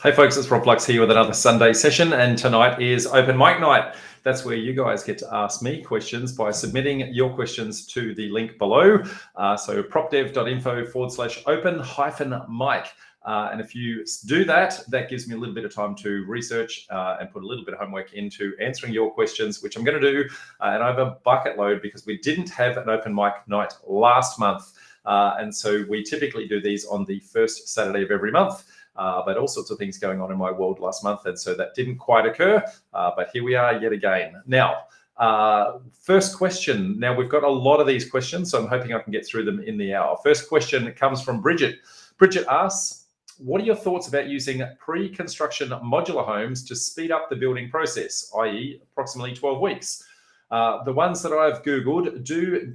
Hey folks, it's Rob Flux here with another Sunday session, and tonight is open mic night. That's where you guys get to ask me questions by submitting your questions to the link below. So propdev.info/open-mic. And if you do that, that gives me a little bit of time to research and put a little bit of homework into answering your questions, which I'm going to do. And I have a bucket load because we didn't have an open mic night last month. And so we typically do these on the first Saturday of every month. But all sorts of things going on in my world last month, and so that didn't quite occur, but here we are yet again. Now, first question. Now, we've got a lot of these questions, so I'm hoping I can get through them in the hour. First question comes from Bridget. Bridget asks, what are your thoughts about using pre-construction modular homes to speed up the building process, i.e. approximately 12 weeks? The ones that I've Googled do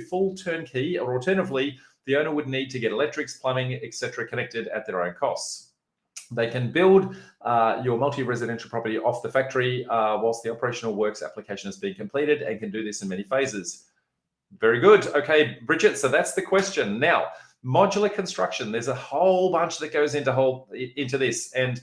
full turnkey, or alternatively, the owner would need to get electrics, plumbing, etc. connected at their own costs. They can build your multi-residential property off the factory whilst the operational works application is being completed, and can do this in many phases. Very good. Okay, Bridget, so that's the question. Now, modular construction, there's a whole bunch that goes into this, and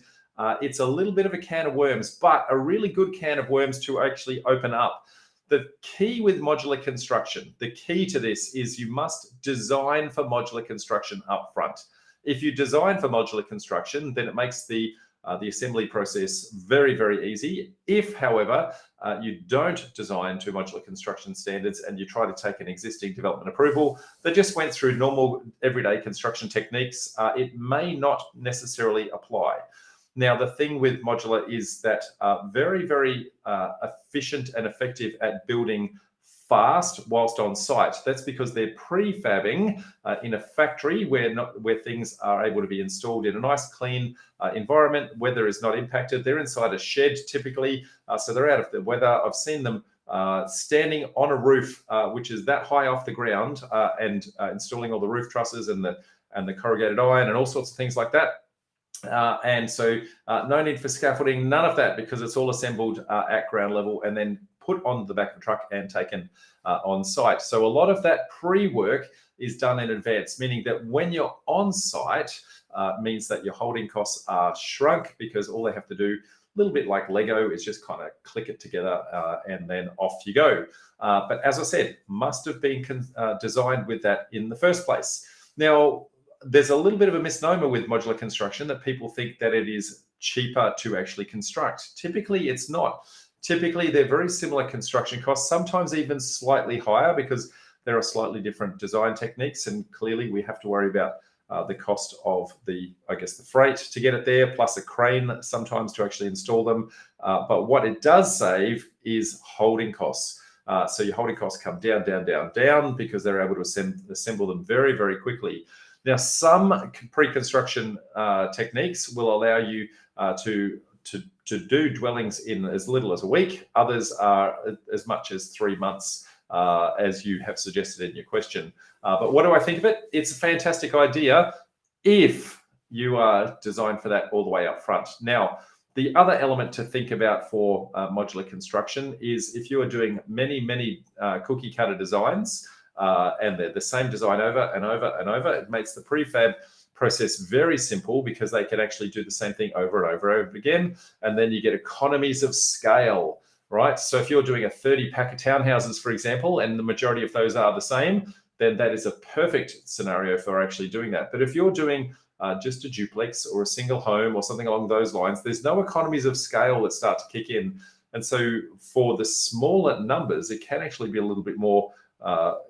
it's a little bit of a can of worms, but a really good can of worms to actually open up. The key with modular construction, the key to this is you must design for modular construction up front. If you design for modular construction, then it makes the assembly process very, very easy. If, however, you don't design to modular construction standards and you try to take an existing development approval that just went through normal everyday construction techniques, it may not necessarily apply. Now, the thing with modular is that very, very efficient and effective at building fast whilst on site. That's because they're prefabbing in a factory where things are able to be installed in a nice, clean environment. Weather is not impacted. They're inside a shed typically, so they're out of the weather. I've seen them standing on a roof, which is that high off the ground, and installing all the roof trusses and the corrugated iron and all sorts of things like that. And so no need for scaffolding, none of that, because it's all assembled at ground level and then put on the back of the truck and taken on site. So a lot of that pre-work is done in advance, meaning that when you're on site, means that your holding costs are shrunk, because all they have to do, a little bit like Lego, is just kind of click it together and then off you go. But as I said, must have been designed with that in the first place. Now, there's a little bit of a misnomer with modular construction that people think that it is cheaper to actually construct. Typically, it's not. Typically, they're very similar construction costs, sometimes even slightly higher, because there are slightly different design techniques. And clearly, we have to worry about the cost of the freight to get it there, plus a crane sometimes to actually install them. But what it does save is holding costs. So your holding costs come down, down, down, down, because they're able to assemble them very, very quickly. Now, some pre-construction techniques will allow you to do dwellings in as little as a week. Others are as much as 3 months, as you have suggested in your question. But what do I think of it? It's a fantastic idea if you are designed for that all the way up front. Now, the other element to think about for modular construction is if you are doing many, many cookie cutter designs, and they're the same design over and over and over, it makes the prefab process very simple, because they can actually do the same thing over and over and over again. And then you get economies of scale, right? So if you're doing a 30-pack of townhouses, for example, and the majority of those are the same, then that is a perfect scenario for actually doing that. But if you're doing just a duplex or a single home or something along those lines, there's no economies of scale that start to kick in. And so for the smaller numbers, it can actually be a little bit more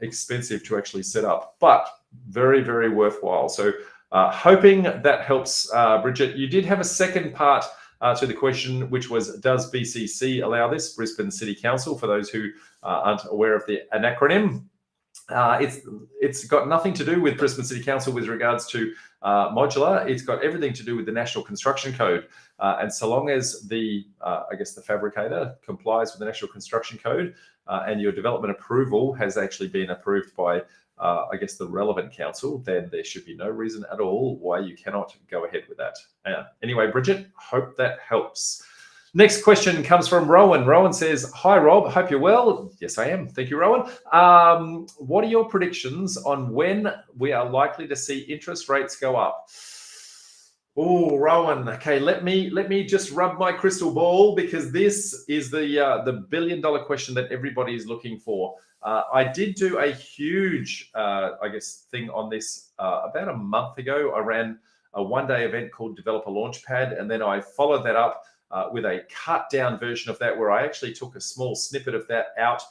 expensive to actually set up, but very, very worthwhile. So hoping that helps, Bridget. You did have a second part to the question, which was, does BCC allow this, Brisbane City Council, for those who aren't aware of an acronym? It's got nothing to do with Brisbane City Council with regards to modular. It's got everything to do with the National Construction Code. And so long as the fabricator complies with the National Construction Code and your development approval has actually been approved by, the relevant council, then there should be no reason at all why you cannot go ahead with that. Anyway, Bridget, hope that helps. Next question comes from Rowan. Rowan says, hi, Rob. Hope you're well. Yes, I am. Thank you, Rowan. What are your predictions on when we are likely to see interest rates go up? Oh, Rowan. Okay, let me just rub my crystal ball, because this is the billion-dollar question that everybody is looking for. I did do a huge, I guess, thing on this about a month ago. I ran a one-day event called Developer Launchpad, and then I followed that up with a cut-down version of that, where I actually took a small snippet of that out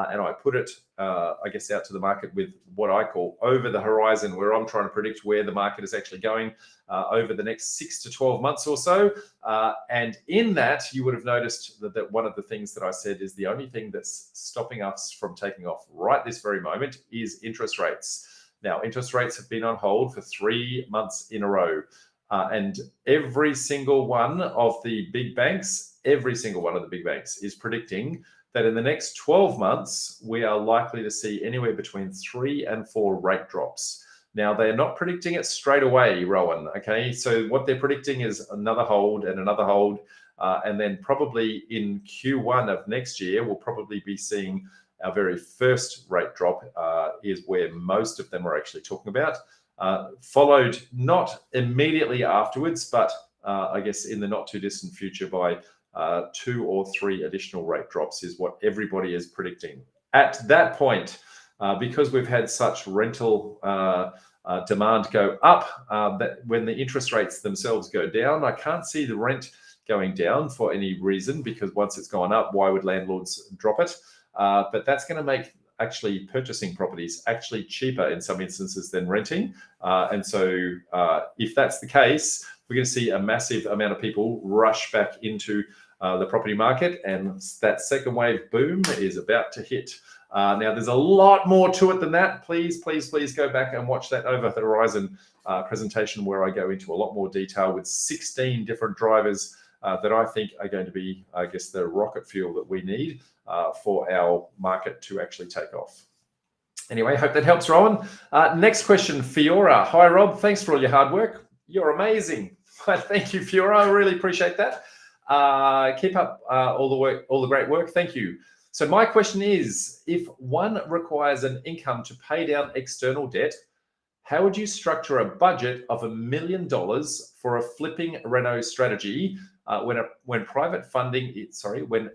and I put it, I guess, out to the market with what I call over the horizon, where I'm trying to predict where the market is actually going over the next 6 to 12 months or so. And in that, you would have noticed that one of the things that I said is the only thing that's stopping us from taking off right this very moment is interest rates. Now, interest rates have been on hold for 3 months in a row. And every single one of the big banks, is predicting that in the next 12 months, we are likely to see anywhere between 3 and 4 rate drops. Now, they're not predicting it straight away, Rowan, okay? So what they're predicting is another hold and another hold. And then probably in Q1 of next year, we'll probably be seeing our very first rate drop, is where most of them are actually talking about. Followed not immediately afterwards, but I guess in the not too distant future by 2 or 3 additional rate drops is what everybody is predicting. At that point, because we've had such rental demand go up, that when the interest rates themselves go down, I can't see the rent going down for any reason, because once it's gone up, why would landlords drop it? But that's going to make actually purchasing properties actually cheaper in some instances than renting. And so if that's the case, we're going to see a massive amount of people rush back into the property market, and that second wave boom is about to hit. Now, there's a lot more to it than that. Please go back and watch that Over the Horizon presentation, where I go into a lot more detail with 16 different drivers that I think are going to be, I guess, the rocket fuel that we need for our market to actually take off. Anyway, hope that helps, Rowan. Next question, Fiora. Hi, Rob. Thanks for all your hard work. You're amazing. Thank you, Fiora. I really appreciate that. Keep up all the great work. Thank you. So my question is, if one requires an income to pay down external debt, how would you structure a budget of $1 million for a flipping reno strategy when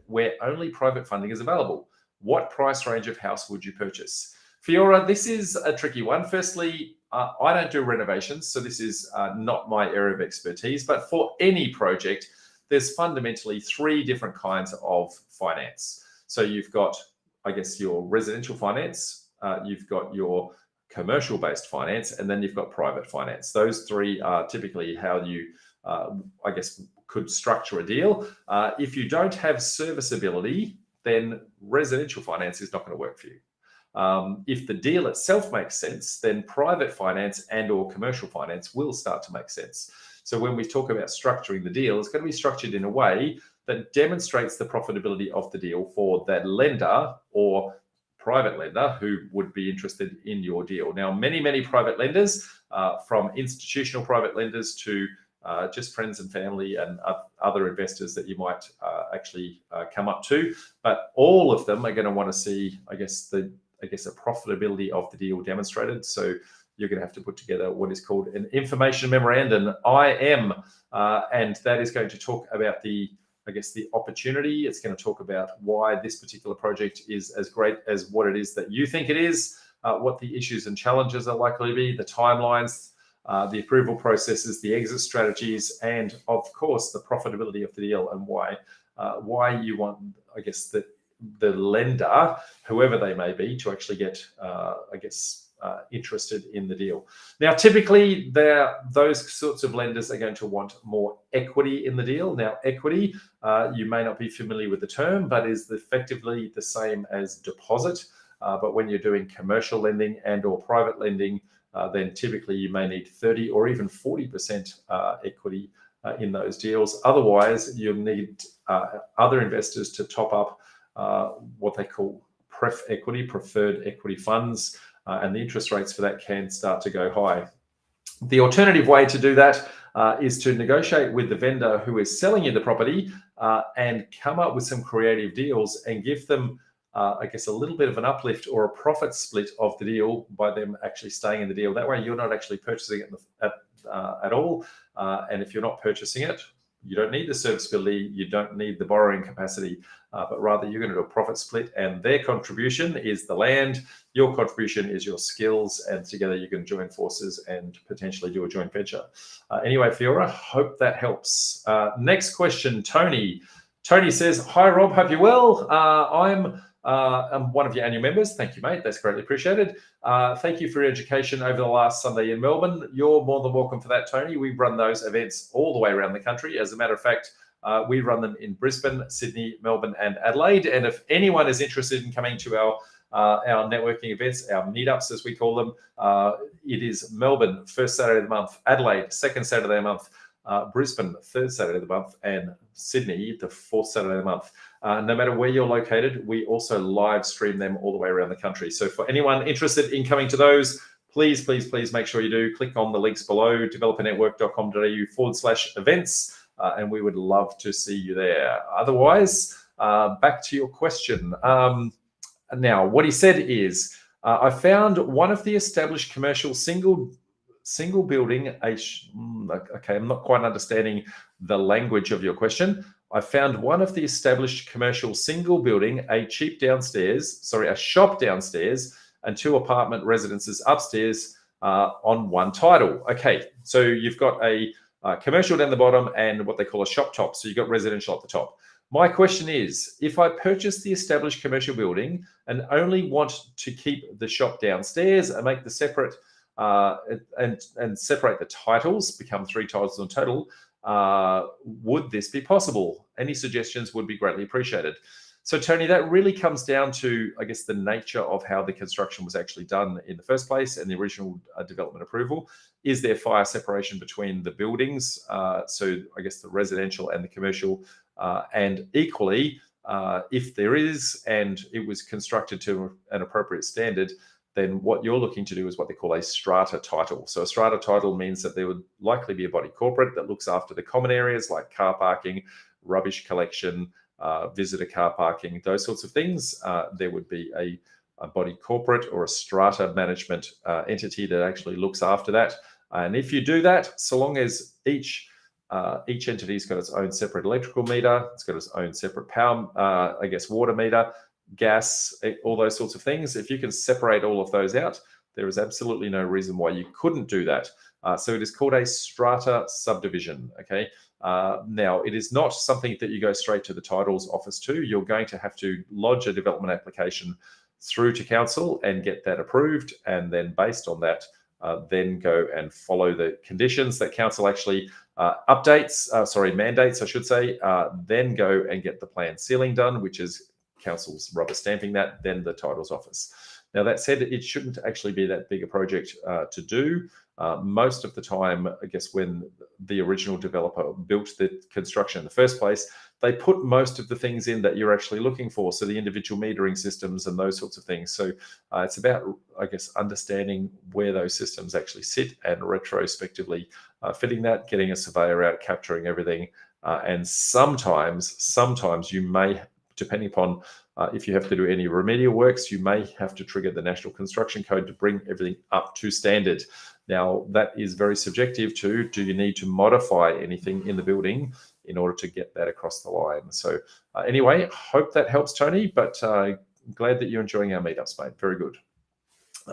where only private funding is available? What price range of house would you purchase? Fiora, this is a tricky one. Firstly, I don't do renovations, so this is not my area of expertise. But for any project, there's fundamentally 3 different kinds of finance. So you've got, I guess, your residential finance, you've got your commercial-based finance, and then you've got private finance. Those 3 are typically how you, I guess, could structure a deal. If you don't have serviceability, then residential finance is not going to work for you. If the deal itself makes sense, then private finance and or commercial finance will start to make sense. So when we talk about structuring the deal, it's going to be structured in a way that demonstrates the profitability of the deal for that lender or private lender who would be interested in your deal. Now, many private lenders, from institutional private lenders to just friends and family and other investors that you might actually come up to, but all of them are going to want to see, I guess, a profitability of the deal demonstrated. So you're going to have to put together what is called an information memorandum, IM, and that is going to talk about the opportunity. It's going to talk about why this particular project is as great as what it is that you think it is, what the issues and challenges are likely to be, the timelines, the approval processes, the exit strategies, and of course the profitability of the deal, and why you want, I guess, the lender, whoever they may be, to actually get, interested in the deal. Now, typically, those sorts of lenders are going to want more equity in the deal. Now, equity, you may not be familiar with the term, but is effectively the same as deposit. But when you're doing commercial lending and or private lending, then typically you may need 30 or even 40% equity in those deals. Otherwise, you'll need other investors to top up what they call preferred equity funds, and the interest rates for that can start to go high. The alternative way to do that is to negotiate with the vendor who is selling you the property and come up with some creative deals and give them I guess, a little bit of an uplift or a profit split of the deal by them actually staying in the deal. That way, you're not actually purchasing it at all. And if you're not purchasing it, you don't need the serviceability, you don't need the borrowing capacity, but rather you're going to do a profit split, and their contribution is the land, your contribution is your skills, and together you can join forces and potentially do a joint venture. Anyway, Fiora, hope that helps. Next question, Tony. Tony says, hi, Rob, hope you're well. I'm one of your annual members. Thank you, mate. That's greatly appreciated. Thank you for your education over the last Sunday in Melbourne. You're more than welcome for that, Tony. We run those events all the way around the country. As a matter of fact, we run them in Brisbane, Sydney, Melbourne, and Adelaide. And if anyone is interested in coming to our networking events, our meetups, as we call them, it is Melbourne, first Saturday of the month, Adelaide, second Saturday of the month, Brisbane, third Saturday of the month, and Sydney, the fourth Saturday of the month. No matter where you're located, we also live stream them all the way around the country. So for anyone interested in coming to those, please, please, please make sure you do. Click on the links below, developernetwork.com.au/events, and we would love to see you there. Otherwise, back to your question. Now, what he said is, I found one of the established commercial single building, okay, I'm not quite understanding the language of your question. I found one of the established commercial single building, a shop downstairs, and 2 apartment residences upstairs on one title. Okay, so you've got a commercial down the bottom and what they call a shop top. So you've got residential at the top. My question is, if I purchase the established commercial building and only want to keep the shop downstairs and make the separate and separate the titles, become 3 titles in total, would this be possible? Any suggestions would be greatly appreciated. So, Tony, that really comes down to, I guess, the nature of how the construction was actually done in the first place and the original development approval. Is there fire separation between the buildings? So, I guess the residential and the commercial, and equally, if there is, and it was constructed to an appropriate standard, then what you're looking to do is what they call a strata title. So a strata title means that there would likely be a body corporate that looks after the common areas like car parking, rubbish collection, visitor car parking, those sorts of things. There would be a body corporate or a strata management entity that actually looks after that. And if you do that, so long as each entity's got its own separate electrical meter, it's got its own separate power, water meter, gas, all those sorts of things. If you can separate all of those out, there is absolutely no reason why you couldn't do that. So it is called a strata subdivision. Okay. Now, it is not something that you go straight to the titles office to. You're going to have to lodge a development application through to council and get that approved, and then based on that, then go and follow the conditions that council actually mandates, I should say. Then go and get the plan sealing done, which is council's rubber stamping that, then the titles office. Now, that said, it shouldn't actually be that big a project to do. Most of the time, I guess, when the original developer built the construction in the first place, they put most of the things in that you're actually looking for. So the individual metering systems and those sorts of things. So it's about, I guess, understanding where those systems actually sit and retrospectively fitting that, getting a surveyor out, capturing everything. And sometimes you may, depending upon if you have to do any remedial works, you may have to trigger the National Construction Code to bring everything up to standard. Now, that is very subjective to, do you need to modify anything in the building in order to get that across the line? So anyway, hope that helps, Tony, but glad that you're enjoying our meetups, mate. Very good.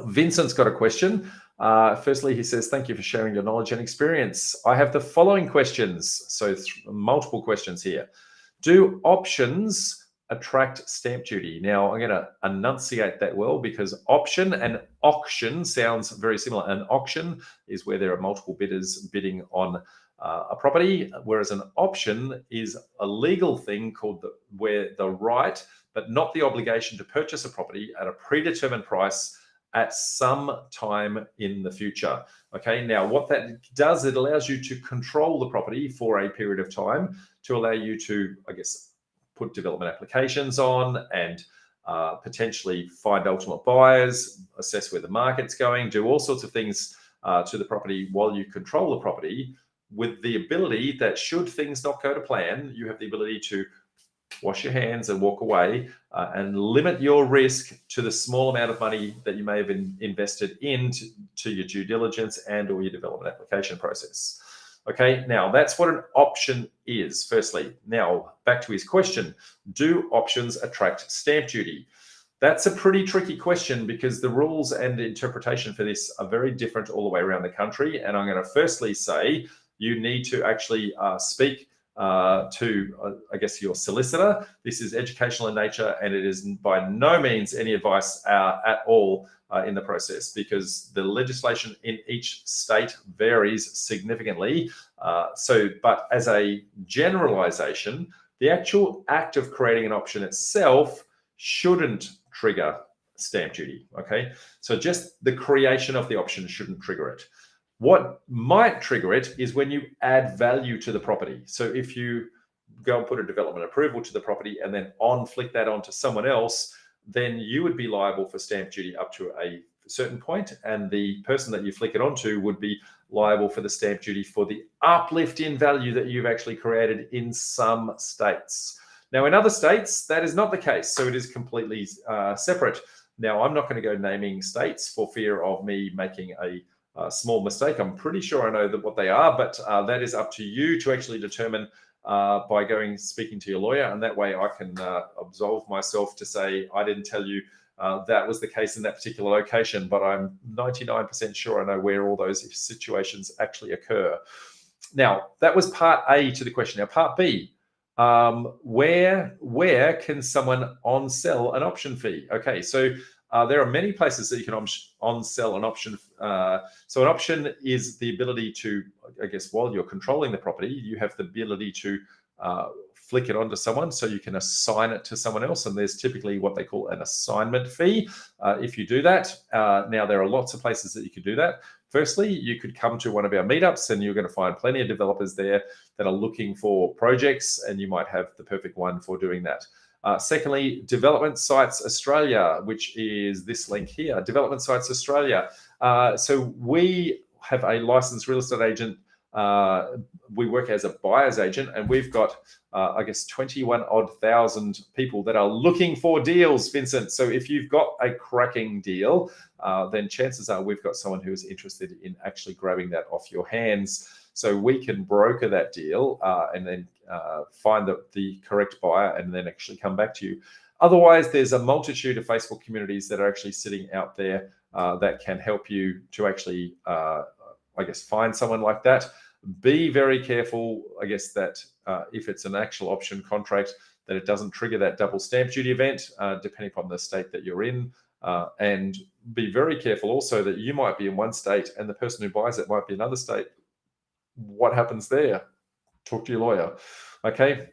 Vincent's got a question. Firstly, he says, thank you for sharing your knowledge and experience. I have the following questions. So multiple questions here. Do options attract stamp duty? Now, I'm going to enunciate that well, because option and auction sounds very similar. An auction is where there are multiple bidders bidding on a property, whereas an option is a legal thing called where the right, but not the obligation to purchase a property at a predetermined price at some time in the future. Okay, now what that does, it allows you to control the property for a period of time to allow you to, I guess, put development applications on and potentially find ultimate buyers, assess where the market's going, do all sorts of things to the property while you control the property, with the ability that should things not go to plan, you have the ability to wash your hands and walk away, and limit your risk to the small amount of money that you may have invested into your due diligence and or your development application process. Okay, now that's what an option is, firstly. Now, back to his question, do options attract stamp duty? That's a pretty tricky question because the rules and interpretation for this are very different all the way around the country. And I'm going to firstly say you need to actually speak to, I guess, your solicitor. This is educational in nature, and it is by no means any advice at all in the process, because the legislation in each state varies significantly. But as a generalization, the actual act of creating an option itself shouldn't trigger stamp duty. Okay, so just the creation of the option shouldn't trigger it. What might trigger it is when you add value to the property. So if you go and put a development approval to the property and then flick that onto someone else, then you would be liable for stamp duty up to a certain point, and the person that you flick it onto would be liable for the stamp duty for the uplift in value that you've actually created in some states. Now, in other states, that is not the case, so it is completely separate. Now, I'm not going to go naming states for fear of me making a small mistake. I'm pretty sure I know what they are, but that is up to you to actually determine by speaking to your lawyer, and that way I can absolve myself to say I didn't tell you that was the case in that particular location, but I'm 99% sure I know where all those situations actually occur. Now, that was part A to the question. Now, part B, where can someone on-sell an option fee? Okay, so there are many places that you can on-sell an option. So an option is the ability to, I guess, while you're controlling the property, you have the ability to flick it onto someone, so you can assign it to someone else. And there's typically what they call an assignment fee if you do that. Now, there are lots of places that you could do that. Firstly, you could come to one of our meetups and you're going to find plenty of developers there that are looking for projects, and you might have the perfect one for doing that. Secondly, Development Sites Australia, which is this link here, Development Sites Australia. So we have a licensed real estate agent. We work as a buyer's agent, and we've got, I guess, 21,000 people that are looking for deals, Vincent. So if you've got a cracking deal, then chances are we've got someone who is interested in actually grabbing that off your hands. So we can broker that deal and then find the correct buyer and then actually come back to you. Otherwise, there's a multitude of Facebook communities that are actually sitting out there that can help you to actually, I guess, find someone like that. Be very careful, I guess, that if it's an actual option contract, that it doesn't trigger that double stamp duty event, depending upon the state that you're in. And be very careful also that you might be in one state and the person who buys it might be in another state. What happens there? Talk to your lawyer. Okay.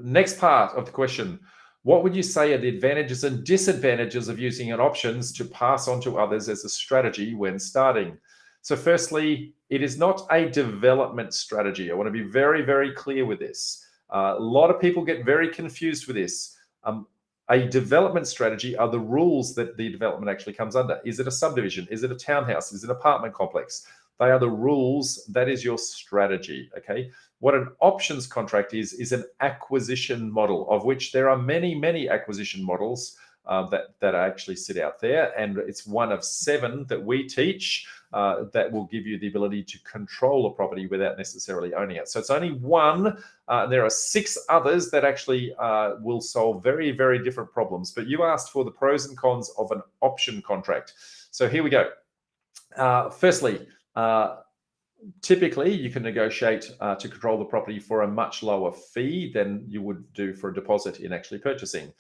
Next part of the question. What would you say are the advantages and disadvantages of using an options to pass on to others as a strategy when starting? So firstly, it is not a development strategy. I want to be very, very clear with this. A lot of people get very confused with this. A development strategy are the rules that the development actually comes under. Is it a subdivision? Is it a townhouse? Is it an apartment complex? They are the rules. That is your strategy, okay? What an options contract is an acquisition model, of which there are many, many acquisition models that actually sit out there. And it's one of 7 that we teach that will give you the ability to control a property without necessarily owning it. So it's only one. There are 6 others that actually will solve very, very different problems. But you asked for the pros and cons of an option contract. So here we go. Firstly, typically you can negotiate to control the property for a much lower fee than you would do for a deposit in actually purchasing.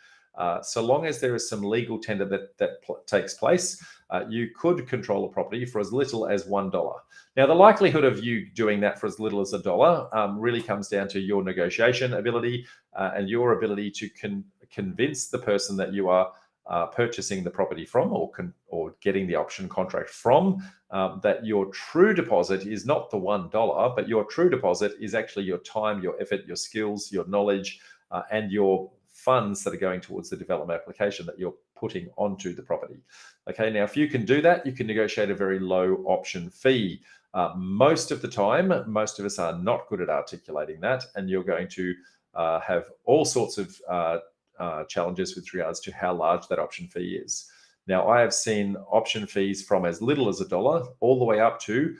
So long as there is some legal tender that takes place, you could control a property for as little as $1. Now, the likelihood of you doing that for as little as $1 really comes down to your negotiation ability and your ability to convince the person that you are purchasing the property from or getting the option contract from, that your true deposit is not the $1, but your true deposit is actually your time, your effort, your skills, your knowledge, and your funds that are going towards the development application that you're putting onto the property. Okay, now if you can do that, you can negotiate a very low option fee. Most of the time, most of us are not good at articulating that, and you're going to have all sorts of challenges with regards to how large that option fee is. Now, I have seen option fees from as little as $1 all the way up to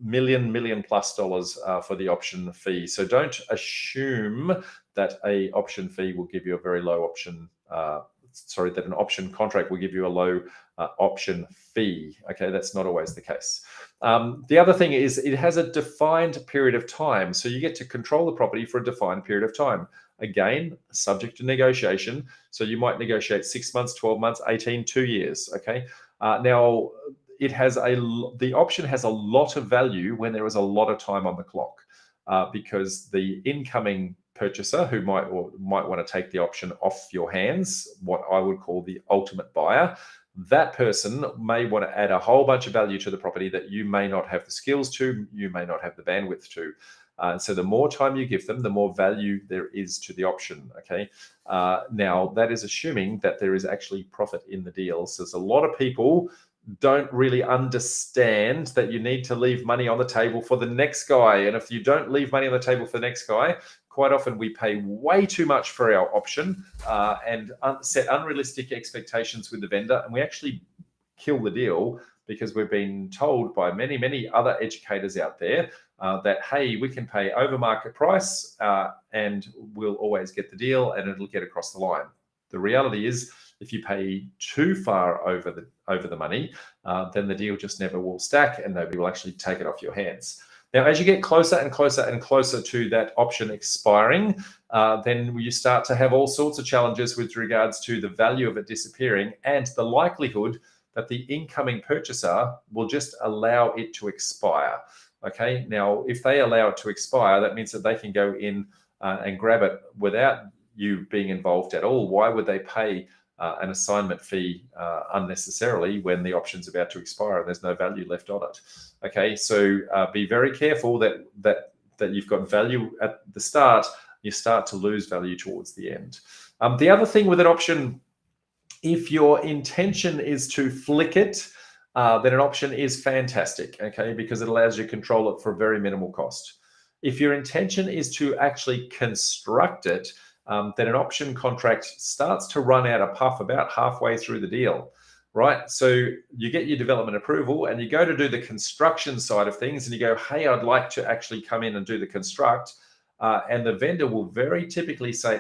million plus dollars for the option fee. So don't assume that a option fee will give you a very low option. That an option contract will give you a low option fee. Okay, that's not always the case. The other thing is it has a defined period of time. So you get to control the property for a defined period of time. Again, subject to negotiation. So you might negotiate 6 months, 12 months, 18, 2 years. Okay. Now, the option has a lot of value when there is a lot of time on the clock, because the incoming purchaser who might want to take the option off your hands, what I would call the ultimate buyer, that person may want to add a whole bunch of value to the property that you may not have the skills to, you may not have the bandwidth to. So the more time you give them, the more value there is to the option. Okay. Now that is assuming that there is actually profit in the deal. So there's a lot of people don't really understand that you need to leave money on the table for the next guy. And if you don't leave money on the table for the next guy, quite often we pay way too much for our option and set unrealistic expectations with the vendor. And we actually kill the deal because we've been told by many, many other educators out there that, hey, we can pay over market price and we'll always get the deal and it'll get across the line. The reality is, if you pay too far over the money, then the deal just never will stack and nobody will actually take it off your hands. Now, as you get closer and closer and closer to that option expiring, then you start to have all sorts of challenges with regards to the value of it disappearing and the likelihood that the incoming purchaser will just allow it to expire. Okay, now if they allow it to expire, that means that they can go in and grab it without you being involved at all. Why would they pay an assignment fee unnecessarily when the option's about to expire and there's no value left on it? Okay, so be very careful that you've got value at the start, you start to lose value towards the end. The other thing with an option, if your intention is to flick it, then an option is fantastic, okay, because it allows you to control it for very minimal cost. If your intention is to actually construct it, then an option contract starts to run out of puff about halfway through the deal, right? So you get your development approval and you go to do the construction side of things and you go, hey, I'd like to actually come in and do the construct. And the vendor will very typically say,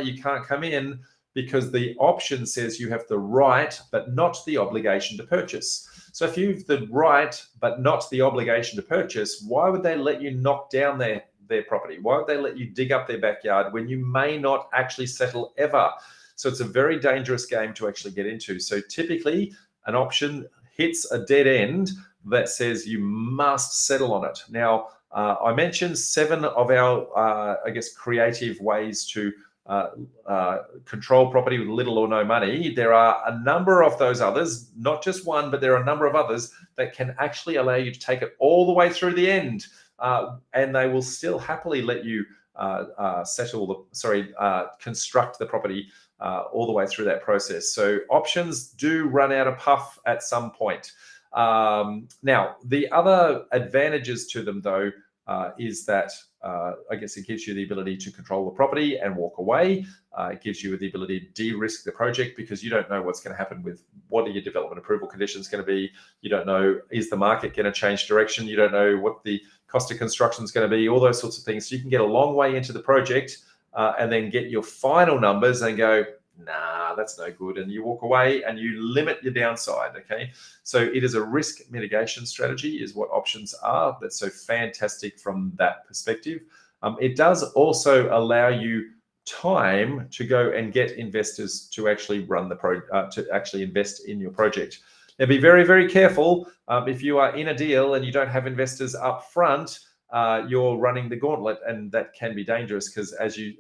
you can't come in because the option says you have the right, but not the obligation to purchase. So if you've the right, but not the obligation to purchase, why would they let you knock down their property? Why would they let you dig up their backyard when you may not actually settle ever? So it's a very dangerous game to actually get into. So typically an option hits a dead end that says you must settle on it. Now, I mentioned 7 of our, creative ways to control property with little or no money. There are a number of those others, not just one, but there are a number of others that can actually allow you to take it all the way through the end. And they will still happily let you construct the property all the way through that process. So options do run out of puff at some point. Now, the other advantages to them, though, is that it gives you the ability to control the property and walk away. It gives you the ability to de-risk the project because you don't know what's going to happen with what are your development approval conditions going to be. You don't know, is the market going to change direction? You don't know what the cost of construction is going to be, all those sorts of things. So you can get a long way into the project and then get your final numbers and go, nah, that's no good. And you walk away and you limit your downside, okay? So it is a risk mitigation strategy is what options are. That's so fantastic from that perspective. It does also allow you time to go and get investors to actually run to actually invest in your project. Now, be very, very careful. If you are in a deal and you don't have investors up front, you're running the gauntlet, and that can be dangerous because as you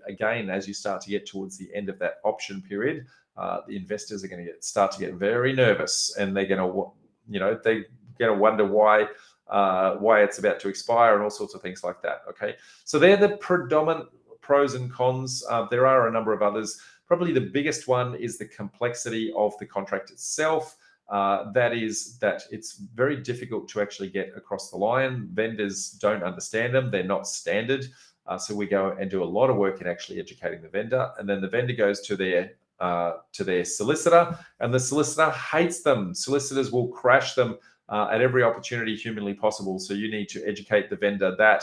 start to get towards the end of that option period, the investors are going to start to get very nervous, and they're going to wonder why it's about to expire and all sorts of things like that. Okay, so they're the predominant pros and cons. There are a number of others. Probably the biggest one is the complexity of the contract itself. that is that it's very difficult to actually get across the line. Vendors don't understand them. They're not standard. So we go and do a lot of work in actually educating the vendor. And then the vendor goes to their solicitor, and the solicitor hates them. Solicitors will crash them at every opportunity humanly possible. So you need to educate the vendor that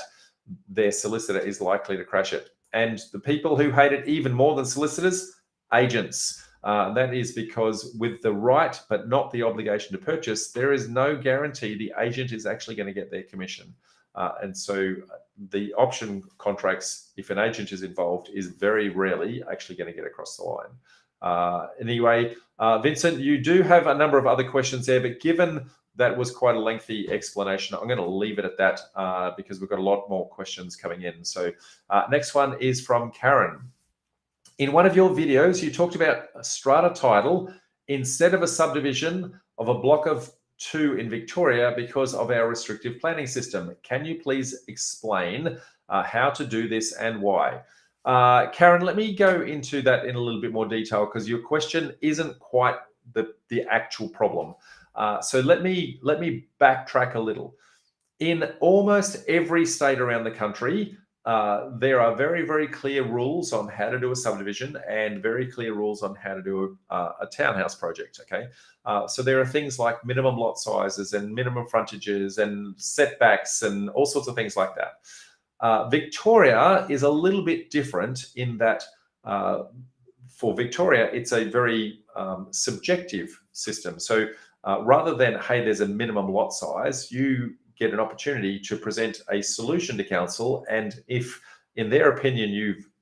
their solicitor is likely to crash it. And the people who hate it even more than solicitors, agents. That is because with the right but not the obligation to purchase, there is no guarantee the agent is actually going to get their commission. And so the option contracts, if an agent is involved, is very rarely actually going to get across the line. Anyway, Vincent, you do have a number of other questions there, but given that was quite a lengthy explanation, I'm going to leave it at that because we've got a lot more questions coming in. So next one is from Karen. In one of your videos, you talked about a strata title instead of a subdivision of a block of 2 in Victoria because of our restrictive planning system. Can you please explain how to do this and why? Karen, let me go into that in a little bit more detail because your question isn't quite the actual problem. So let me backtrack a little. In almost every state around the country, there are very, very clear rules on how to do a subdivision and very clear rules on how to do a townhouse project, okay? So there are things like minimum lot sizes and minimum frontages and setbacks and all sorts of things like that. Victoria is a little bit different in that for Victoria, it's a very subjective system. So rather than, hey, there's a minimum lot size, you get an opportunity to present a solution to council, and if in their opinion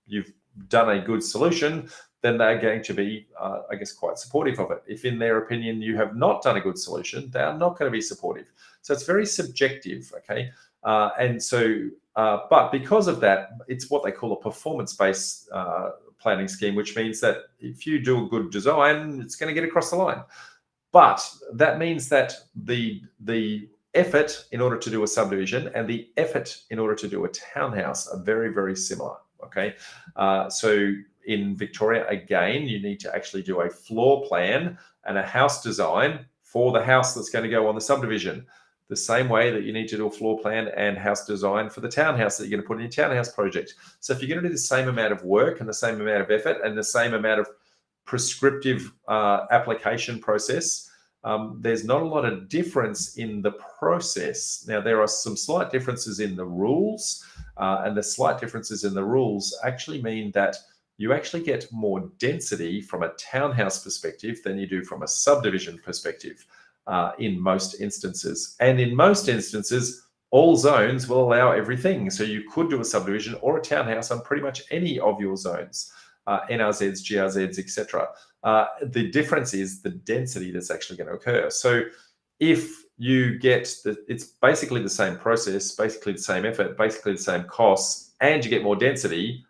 you've done a good solution, then they're going to be I guess quite supportive of it. If in their opinion you have not done a good solution, they are not going to be supportive. So it's very subjective, okay? And so but because of that, it's what they call a performance-based planning scheme, which means that if you do a good design, it's going to get across the line. But that means that the effort in order to do a subdivision and the effort in order to do a townhouse are very, very similar, okay? So in Victoria, again, you need to actually do a floor plan and a house design for the house that's going to go on the subdivision, the same way that you need to do a floor plan and house design for the townhouse that you're going to put in your townhouse project. So if you're going to do the same amount of work and the same amount of effort and the same amount of prescriptive application process, there's not a lot of difference in the process. Now, there are some slight differences in the rules, and the slight differences in the rules actually mean that you actually get more density from a townhouse perspective than you do from a subdivision perspective in most instances. And in most instances, all zones will allow everything. So you could do a subdivision or a townhouse on pretty much any of your zones, NRZs, GRZs, etc. The difference is the density that's actually going to occur. So if you get it's basically the same process, basically the same effort, basically the same costs, and you get more density,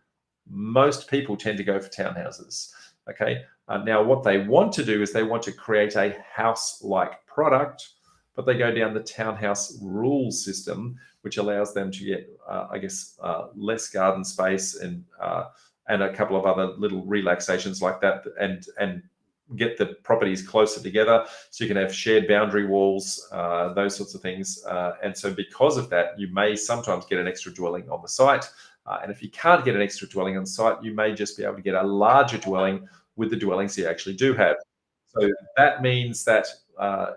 most people tend to go for townhouses, okay? Now, what they want to do is they want to create a house-like product, but they go down the townhouse rules system, which allows them to get, I guess, less garden space and a couple of other little relaxations like that, and get the properties closer together so you can have shared boundary walls, those sorts of things. And so because of that, you may sometimes get an extra dwelling on the site. And if you can't get an extra dwelling on site, you may just be able to get a larger dwelling with the dwellings you actually do have. So that means that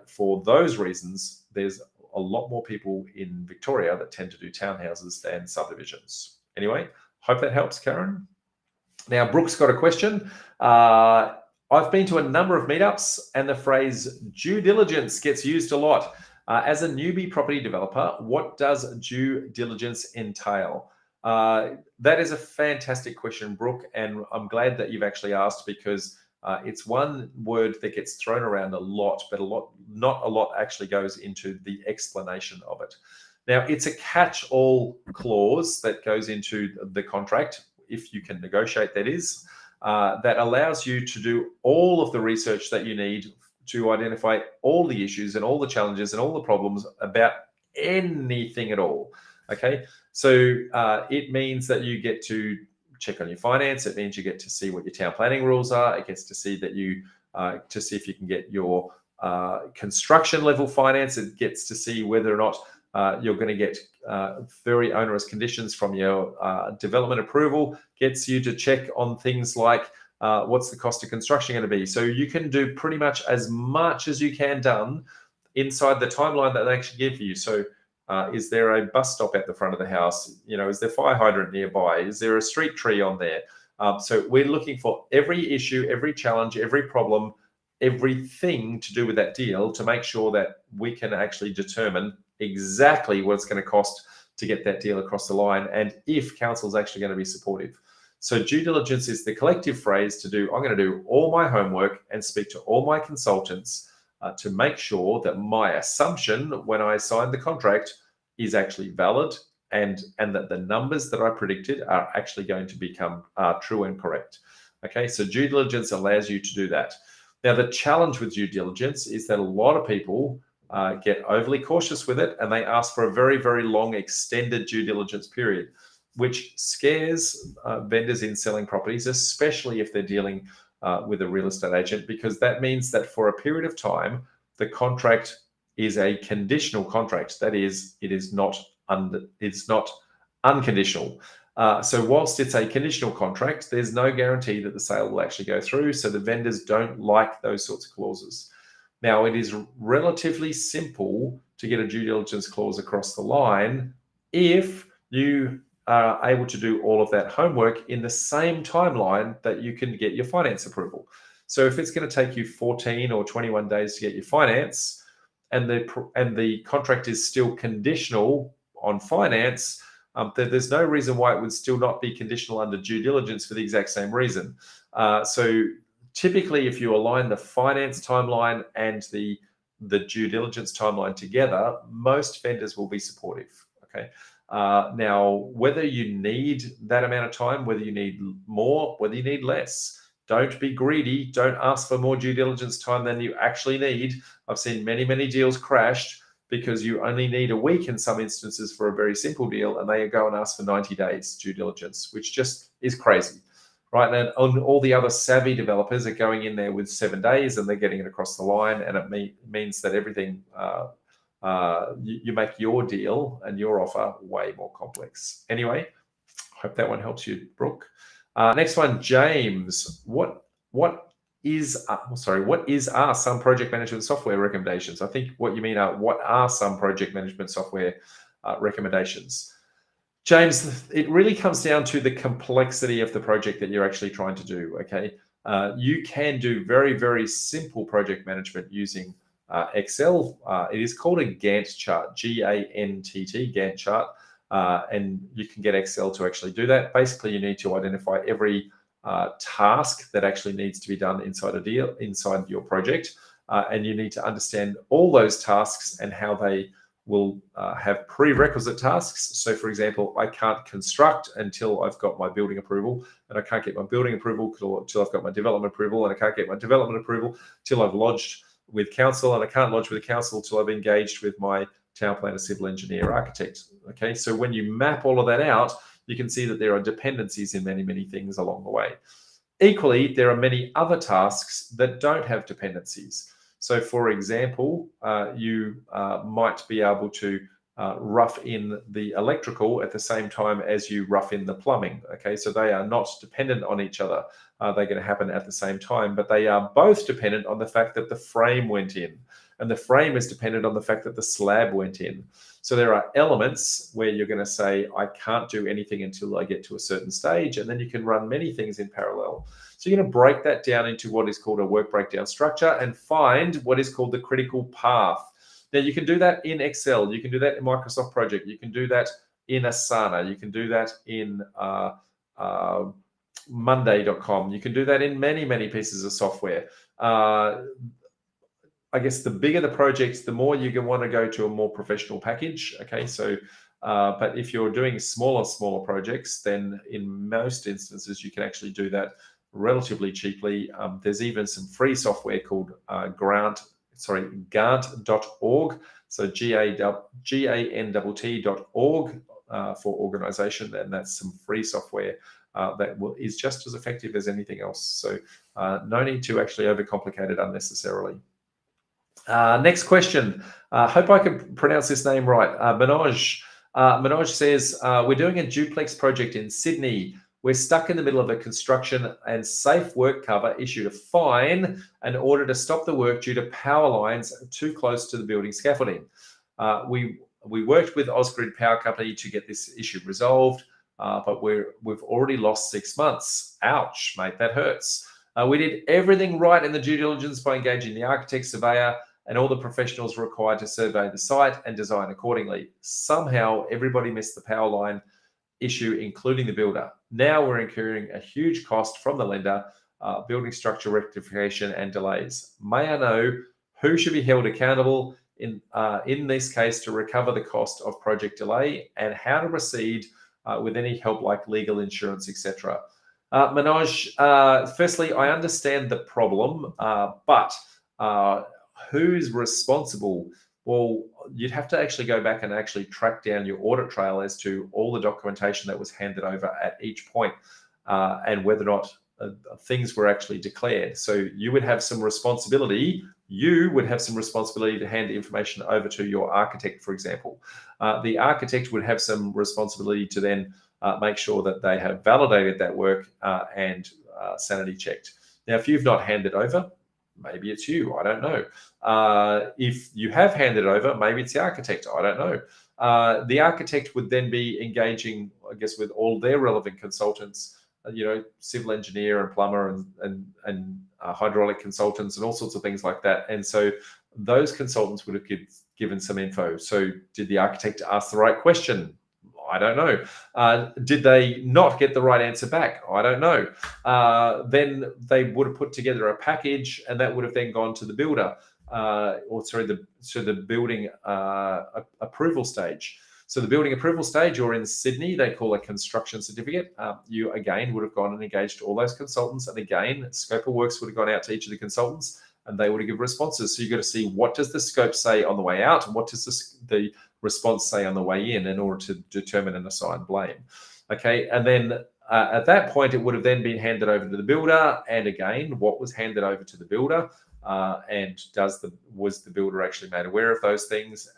for those reasons, there's a lot more people in Victoria that tend to do townhouses than subdivisions. Anyway, hope that helps, Karen. Now, Brooke's got a question. I've been to a number of meetups and the phrase due diligence gets used a lot. As a newbie property developer, what does due diligence entail? That is a fantastic question, Brooke, and I'm glad that you've actually asked because it's one word that gets thrown around a lot, but not a lot actually goes into the explanation of it. Now, it's a catch-all clause that goes into the contract, if you can negotiate, that is, that allows you to do all of the research that you need to identify all the issues and all the challenges and all the problems about anything at all. Okay, so it means that you get to check on your finance. It means you get to see what your town planning rules are. It gets to see that you to see if you can get your construction level finance. It gets to see whether or not you're going to get very onerous conditions from your development approval. Gets you to check on things like what's the cost of construction going to be. So you can do pretty much as you can done inside the timeline that they actually give you. So is there a bus stop at the front of the house? Is there fire hydrant nearby? Is there a street tree on there? So we're looking for every issue, every challenge, every problem, everything to do with that deal to make sure that we can actually determine exactly what it's going to cost to get that deal across the line, and if council's actually going to be supportive. So due diligence is the collective phrase to do, I'm going to do all my homework and speak to all my consultants to make sure that my assumption when I signed the contract is actually valid, and that the numbers that I predicted are actually going to become true and correct. Okay, so due diligence allows you to do that. Now, the challenge with due diligence is that a lot of people get overly cautious with it, and they ask for a very, very long extended due diligence period, which scares vendors in selling properties, especially if they're dealing with a real estate agent, because that means that for a period of time, the contract is a conditional contract. That is, it's not unconditional. So whilst it's a conditional contract, there's no guarantee that the sale will actually go through. So the vendors don't like those sorts of clauses. Now, it is relatively simple to get a due diligence clause across the line if you are able to do all of that homework in the same timeline that you can get your finance approval. So if it's going to take you 14 or 21 days to get your finance, and the contract is still conditional on finance, there's no reason why it would still not be conditional under due diligence for the exact same reason. So typically, if you align the finance timeline and the due diligence timeline together, most vendors will be supportive. Okay. Now, whether you need that amount of time, whether you need more, whether you need less, don't be greedy. Don't ask for more due diligence time than you actually need. I've seen many, many deals crashed because you only need a week in some instances for a very simple deal, and they go and ask for 90 days due diligence, which just is crazy, right? And all the other savvy developers are going in there with 7 days and they're getting it across the line, and it means that everything, you make your deal and your offer way more complex. Anyway, hope that one helps you, Brooke. Next one, James. What are some project management software recommendations? I think what you mean are what are some project management software recommendations? James, it really comes down to the complexity of the project that you're actually trying to do. Okay, you can do very, very simple project management using Excel. It is called a Gantt chart, G-A-N-T-T, Gantt chart. And you can get Excel to actually do that. Basically, you need to identify every task that actually needs to be done inside your project, and you need to understand all those tasks and how they will have prerequisite tasks. So, for example, I can't construct until I've got my building approval, and I can't get my building approval till I've got my development approval, and I can't get my development approval till I've lodged with council, and I can't lodge with council till I've engaged with my town planner, civil engineer, architect. Okay, so when you map all of that out, you can see that there are dependencies in many, many things along the way. Equally, there are many other tasks that don't have dependencies. So, for example, you might be able to rough in the electrical at the same time as you rough in the plumbing. Okay, so they are not dependent on each other. They're going to happen at the same time, but they are both dependent on the fact that the frame went in, and the frame is dependent on the fact that the slab went in. So there are elements where you're going to say, I can't do anything until I get to a certain stage, and then you can run many things in parallel. So you're going to break that down into what is called a work breakdown structure and find what is called the critical path. Now, you can do that in Excel. You can do that in Microsoft Project. You can do that in Asana. You can do that in Monday.com. You can do that in many, many pieces of software. I guess the bigger the projects, the more you can want to go to a more professional package. Okay, so but if you're doing smaller projects, then in most instances you can actually do that relatively cheaply. There's even some free software called Gantt.org. So GANTT.org for organization, and that's some free software that is just as effective as anything else. So no need to actually overcomplicate it unnecessarily. Next question. Hope I can pronounce this name right. Manoj. Manoj says, we're doing a duplex project in Sydney. We're stuck in the middle of a construction and safe work cover issued a fine in order to stop the work due to power lines too close to the building scaffolding. We worked with Ausgrid Power Company to get this issue resolved, but we've already lost 6 months. Ouch, mate, that hurts. We did everything right in the due diligence by engaging the architect, surveyor, and all the professionals required to survey the site and design accordingly. Somehow, everybody missed the power line issue, including the builder. Now we're incurring a huge cost from the lender, building structure rectification and delays. May I know who should be held accountable in this case to recover the cost of project delay, and how to proceed with any help like legal, insurance, etc. Manoj, firstly, I understand the problem, but who's responsible? Well, you'd have to actually go back and actually track down your audit trail as to all the documentation that was handed over at each point, and whether or not things were actually declared. So you would have some responsibility. You would have some responsibility to hand information over to your architect, for example. The architect would have some responsibility to then make sure that they have validated that work and sanity checked. Now, if you've not handed over, maybe it's you, I don't know. If you have handed over, maybe it's the architect, I don't know. The architect would then be engaging, I guess, with all their relevant consultants, civil engineer and plumber and hydraulic consultants and all sorts of things like that. And so those consultants would have given some info. So did the architect ask the right question? I don't know. Did they not get the right answer back? I don't know. Then they would have put together a package, and that would have then gone to the builder, the building approval stage. So the building approval stage, or in Sydney, they call a construction certificate. You, again, would have gone and engaged all those consultants. And again, scope of works would have gone out to each of the consultants, and they would have given responses. So you've got to see, what does the scope say on the way out, and what does the response say on the way in order to determine and assign blame. Okay, and then at that point, it would have then been handed over to the builder. And again, what was handed over to the builder, and was the builder actually made aware of those things,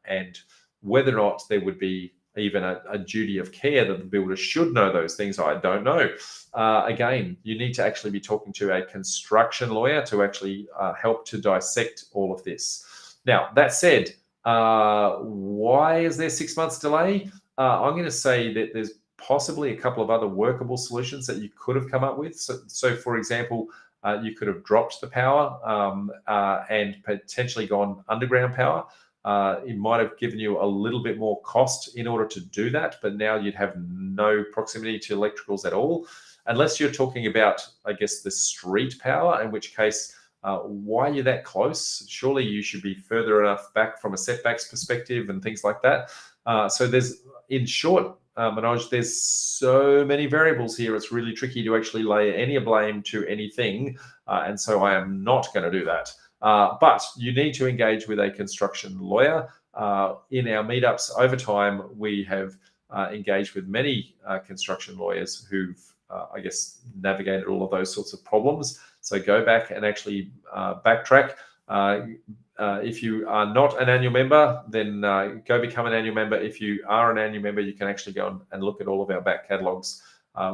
and whether or not there would be even a duty of care that the builder should know those things, I don't know. Again, you need to actually be talking to a construction lawyer to actually help to dissect all of this. Now, that said, why is there 6 months delay? I'm going to say that there's possibly a couple of other workable solutions that you could have come up with. So for example, you could have dropped the power and potentially gone underground power. It might have given you a little bit more cost in order to do that, but now you'd have no proximity to electricals at all, unless you're talking about, I guess, the street power, in which case, why are you that close? Surely you should be further enough back from a setbacks perspective and things like that. So there's, in short, Manoj, there's so many variables here. It's really tricky to actually lay any blame to anything. And so I am not going to do that. But you need to engage with a construction lawyer. In our meetups over time, we have engaged with many construction lawyers who've, I guess, navigated all of those sorts of problems. So go back and actually backtrack. If you are not an annual member, then go become an annual member. If you are an annual member, you can actually go and look at all of our back catalogues.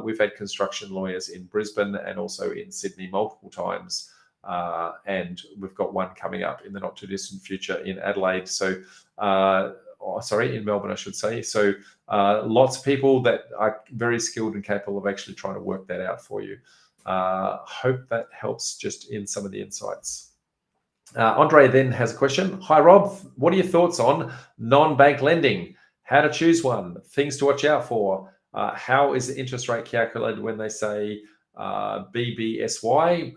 We've had construction lawyers in Brisbane and also in Sydney multiple times. And we've got one coming up in the not too distant future in Adelaide. So, in Melbourne, I should say. So lots of people that are very skilled and capable of actually trying to work that out for you. Hope that helps just in some of the insights. Andre then has a question. Hi, Rob. What are your thoughts on non-bank lending? How to choose one? Things to watch out for? How is the interest rate calculated when they say BBSY?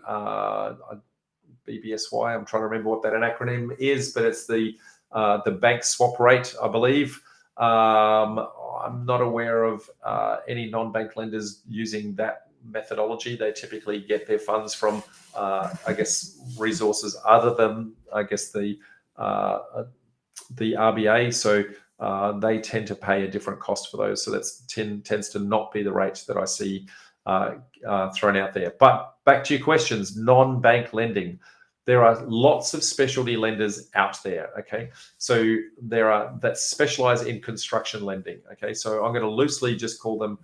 BBSY, I'm trying to remember what that acronym is, but it's the bank swap rate, I believe. I'm not aware of any non-bank lenders using that methodology. They typically get their funds from, I guess, resources other than, I guess, the RBA. So they tend to pay a different cost for those. So that tends to not be the rate that I see thrown out there. But back to your questions, non-bank lending. there are lots of specialty lenders out there. Okay, so there are that specialize in construction lending. Okay, so I'm going to loosely just call them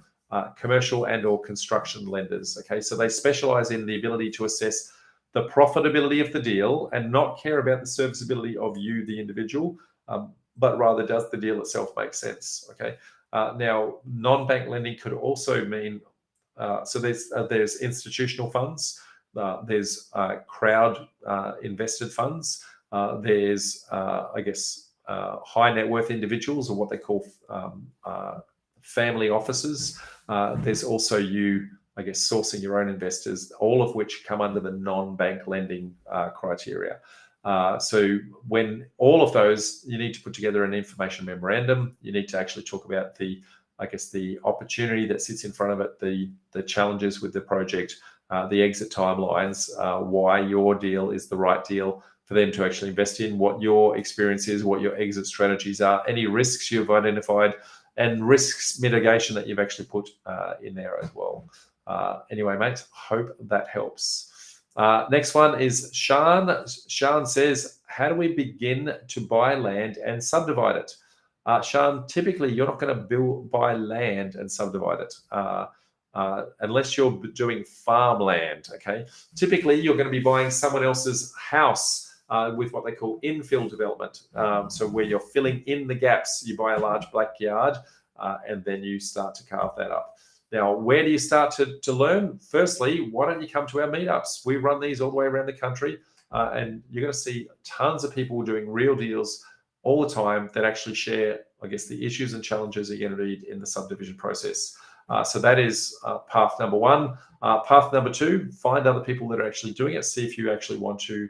commercial and or construction lenders. Okay, so they specialize in the ability to assess the profitability of the deal and not care about the serviceability of you, the individual, but rather does the deal itself make sense. Okay, now non-bank lending could also mean so there's institutional funds, there's crowd invested funds, there's I guess high net worth individuals, or what they call family offices. There's also you, I guess, sourcing your own investors, all of which come under the non-bank lending criteria. So when all of those, you need to put together an information memorandum. You need to actually talk about the, I guess, the opportunity that sits in front of it, the challenges with the project, the exit timelines, why your deal is the right deal for them to actually invest in, what your experience is, what your exit strategies are, any risks you've identified, and risks mitigation that you've actually put in there as well. Anyway, mate, hope that helps. Next one is Sean. Sean says, how do we begin to buy land and subdivide it? Sean, typically you're not going to buy land and subdivide it unless you're doing farmland. Okay, typically you're going to be buying someone else's house with what they call infill development. So where you're filling in the gaps, you buy a large backyard and then you start to carve that up. Now, where do you start to learn? Firstly, why don't you come to our meetups? We run these all the way around the country, and you're going to see tons of people doing real deals all the time that actually share, I guess, the issues and challenges you're going to need in the subdivision process. So that is path number one. Path number two, find other people that are actually doing it. See if you actually want to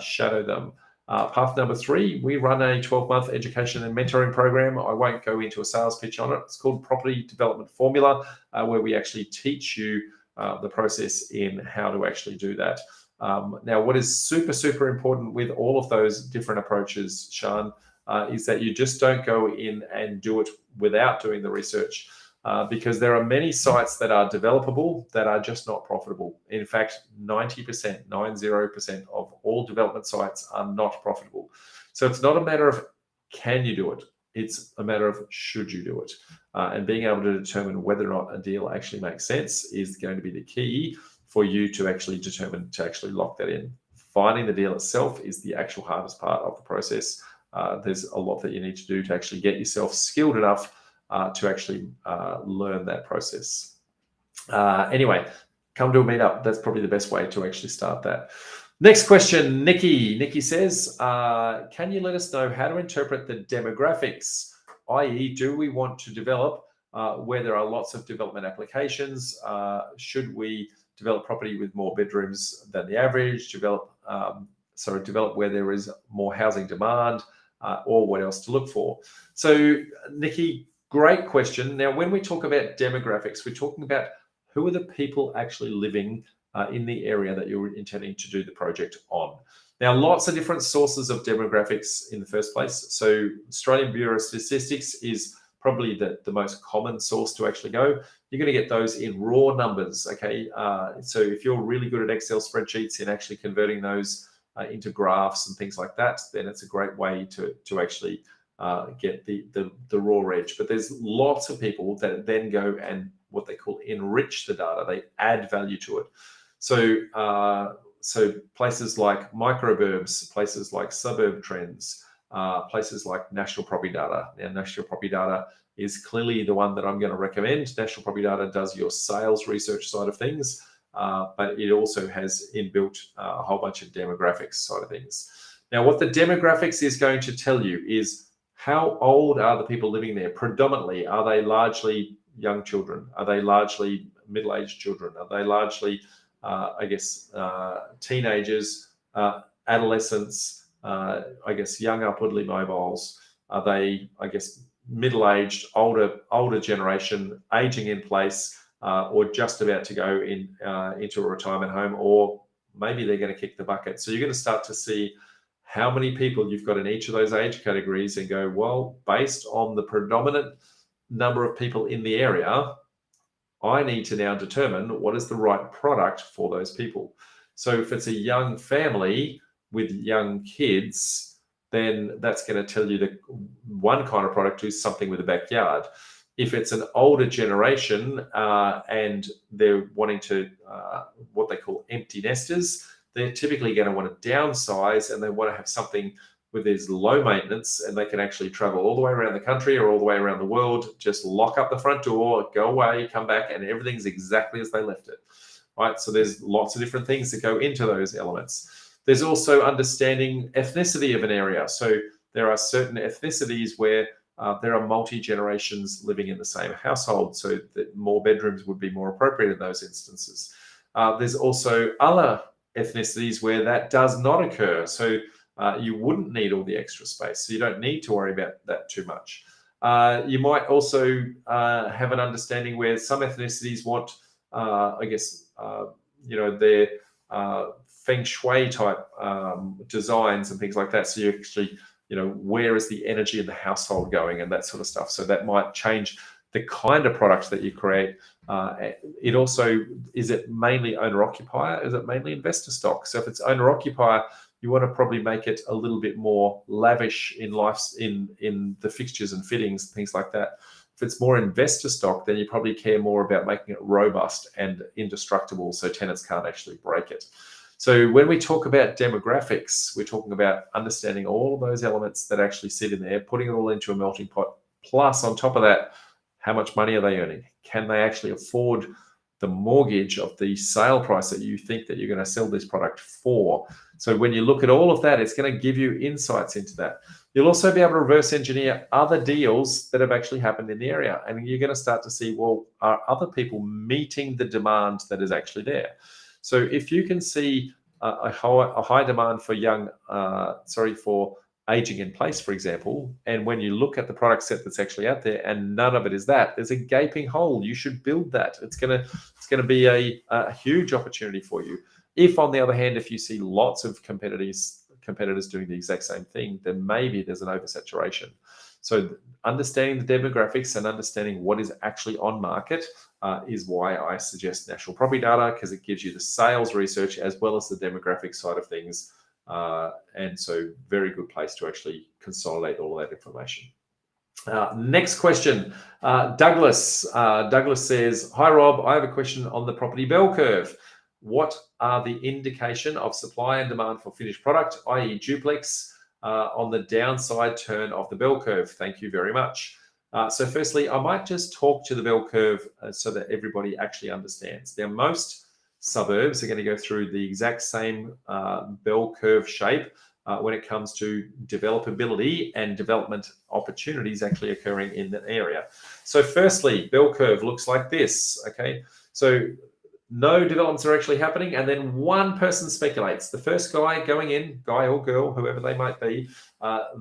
shadow them. Path number three, we run a 12-month education and mentoring program. I won't go into a sales pitch on it. It's called Property Development Formula, where we actually teach you the process in how to actually do that. Now, what is super, super important with all of those different approaches, Sean, is that you just don't go in and do it without doing the research. Because there are many sites that are developable that are just not profitable. In fact, 90% of all development sites are not profitable. So it's not a matter of can you do it, it's a matter of should you do it. And being able to determine whether or not a deal actually makes sense is going to be the key for you to actually determine to actually lock that in. Finding the deal itself is the actual hardest part of the process. There's a lot that you need to do to actually get yourself skilled enough to actually learn that process. Anyway, come to a meetup. That's probably the best way to actually start that. Next question, Nikki. Nikki says, can you let us know how to interpret the demographics, i.e. do we want to develop where there are lots of development applications? Should we develop property with more bedrooms than the average? Develop where there is more housing demand, or what else to look for? So, Nikki, great question. Now, when we talk about demographics, we're talking about who are the people actually living in the area that you're intending to do the project on. Now, lots of different sources of demographics in the first place. So Australian Bureau of Statistics is probably the most common source to actually go. You're going to get those in raw numbers, okay? So if you're really good at Excel spreadsheets and actually converting those into graphs and things like that, then it's a great way to actually get the raw reg. But there's lots of people that then go and what they call enrich the data. They add value to it. So places like microburbs, places like suburb trends, places like national property data. Now, national property data is clearly the one that I'm going to recommend. National property data does your sales research side of things, but it also has inbuilt a whole bunch of demographics side of things. Now, what the demographics is going to tell you is how old are the people living there? Predominantly, are they largely young children? Are they largely middle-aged children? Are they largely, teenagers, adolescents, young upwardly mobiles? Are they, middle-aged, older generation, aging in place, or just about to go into a retirement home, or maybe they're going to kick the bucket? So you're going to start to see how many people you've got in each of those age categories and go, well, based on the predominant number of people in the area, I need to now determine what is the right product for those people. So if it's a young family, with young kids, then that's going to tell you that one kind of product is something with a backyard. If it's an older generation and they're wanting to, what they call empty nesters, they're typically going to want to downsize and they want to have something with this low maintenance and they can actually travel all the way around the country or all the way around the world, just lock up the front door, go away, come back, and everything's exactly as they left it, right? So there's lots of different things that go into those elements. There's also understanding ethnicity of an area. So there are certain ethnicities where there are multi-generations living in the same household, so that more bedrooms would be more appropriate in those instances. There's also other ethnicities where that does not occur, so you wouldn't need all the extra space, so you don't need to worry about that too much. You might also have an understanding where some ethnicities want, their feng shui type designs and things like that, so you actually, where is the energy in the household going and that sort of stuff. So that might change the kind of product that you create. It also, is it mainly owner-occupier? Is it mainly investor stock? So if it's owner-occupier, you want to probably make it a little bit more lavish in in the fixtures and fittings, things like that. If it's more investor stock, then you probably care more about making it robust and indestructible so tenants can't actually break it. So when we talk about demographics, we're talking about understanding all of those elements that actually sit in there, putting it all into a melting pot. Plus, on top of that, how much money are they earning? Can they actually afford the mortgage of the sale price that you think that you're going to sell this product for? So when you look at all of that, it's going to give you insights into that. You'll also be able to reverse engineer other deals that have actually happened in the area. And you're going to start to see, well, are other people meeting the demand that is actually there? So if you can see a high demand for for aging in place, for example, and when you look at the product set that's actually out there and none of it is that, there's a gaping hole. You should build that. It's gonna be a huge opportunity for you. If, on the other hand, if you see lots of competitors doing the exact same thing, then maybe there's an oversaturation. So understanding the demographics and understanding what is actually on market is why I suggest national property data, because it gives you the sales research as well as the demographic side of things. And so very good place to actually consolidate all of that information. Next question, Douglas. Douglas says, hi Rob, I have a question on the property bell curve. What are the indication of supply and demand for finished product, i.e. duplex, on the downside turn of the bell curve? Thank you very much. So firstly, I might just talk to the bell curve so that everybody actually understands. Now, most suburbs are going to go through the exact same bell curve shape when it comes to developability and development opportunities actually occurring in that area. So firstly, bell curve looks like this, okay? So no developments are actually happening, and then one person speculates. The first guy going in, guy or girl, whoever they might be,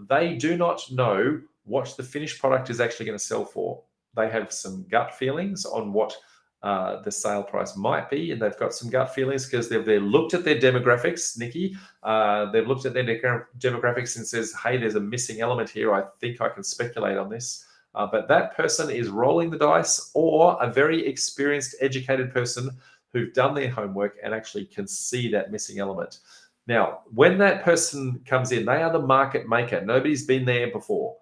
they do not know what the finished product is actually going to sell for. They have some gut feelings on what the sale price might be, and they've got some gut feelings because they've looked at their demographics, Nikki. They've looked at their demographics and says, hey, there's a missing element here. I think I can speculate on this. But that person is rolling the dice, or a very experienced, educated person who've done their homework and actually can see that missing element. Now, when that person comes in, they are the market maker. Nobody's been there before.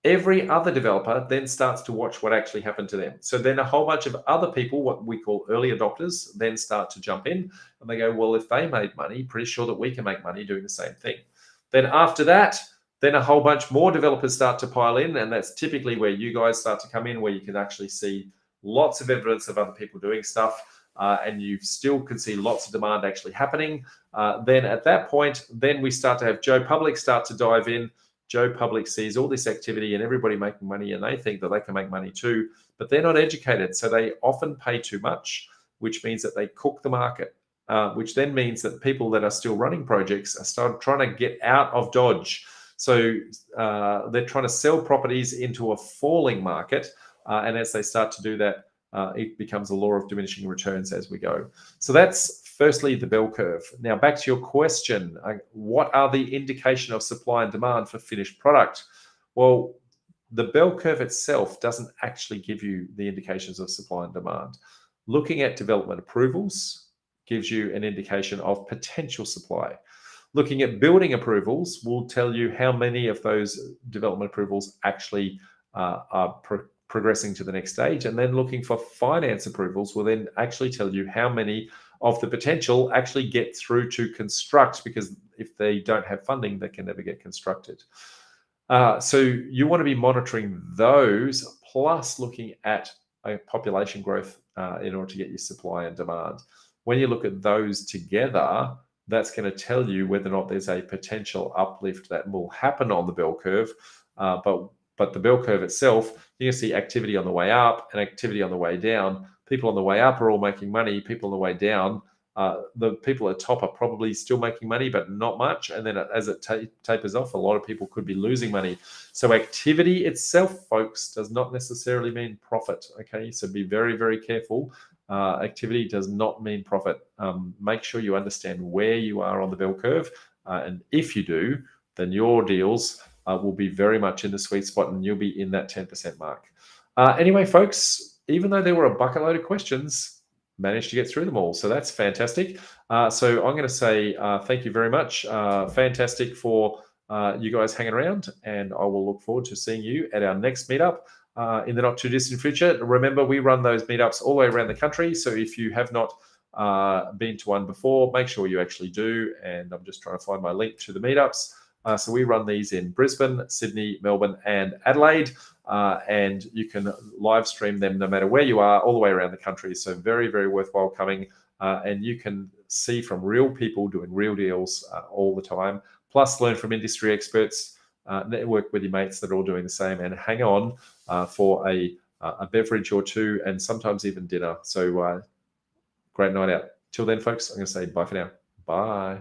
Every other developer then starts to watch what actually happened to them. So then a whole bunch of other people, what we call early adopters, then start to jump in and they go, well, if they made money, pretty sure that we can make money doing the same thing. Then after that, then a whole bunch more developers start to pile in, and that's typically where you guys start to come in, where you can actually see lots of evidence of other people doing stuff, and you still can see lots of demand actually happening. Then at that point, then we start to have Joe Public start to dive in. Joe Public sees all this activity and everybody making money, and they think that they can make money too, but they're not educated. So they often pay too much, which means that they cook the market, which then means that people that are still running projects are trying to get out of Dodge. So they're trying to sell properties into a falling market. And as they start to do that, it becomes a law of diminishing returns as we go. So that's firstly the bell curve. Now back to your question, what are the indication of supply and demand for finished product? Well, the bell curve itself doesn't actually give you the indications of supply and demand. Looking at development approvals gives you an indication of potential supply. Looking at building approvals will tell you how many of those development approvals actually are progressing to the next stage. And then looking for finance approvals will then actually tell you how many of the potential actually get through to construct, because if they don't have funding, they can never get constructed. So you want to be monitoring those, plus looking at a population growth in order to get your supply and demand. When you look at those together, that's going to tell you whether or not there's a potential uplift that will happen on the bell curve. But the bell curve itself, you can see activity on the way up and activity on the way down. People on the way up are all making money. People on the way down, the people at the top are probably still making money, but not much. And then as it tapers off, a lot of people could be losing money. So activity itself, folks, does not necessarily mean profit. Okay, so be very, very careful. Activity does not mean profit. Make sure you understand where you are on the bell curve. And if you do, then your deals will be very much in the sweet spot and you'll be in that 10% mark. Anyway, folks, even though there were a bucket load of questions, managed to get through them all. So that's fantastic. So I'm going to say thank you very much. Fantastic for you guys hanging around, and I will look forward to seeing you at our next meetup in the not too distant future. Remember, we run those meetups all the way around the country. So if you have not been to one before, make sure you actually do. And I'm just trying to find my link to the meetups. So we run these in Brisbane, Sydney, Melbourne, and Adelaide. And you can live stream them no matter where you are, all the way around the country. So very, very worthwhile coming. And you can see from real people doing real deals all the time. Plus learn from industry experts, network with your mates that are all doing the same, and hang on for a beverage or two, and sometimes even dinner. So great night out. Till then, folks, I'm going to say bye for now. Bye.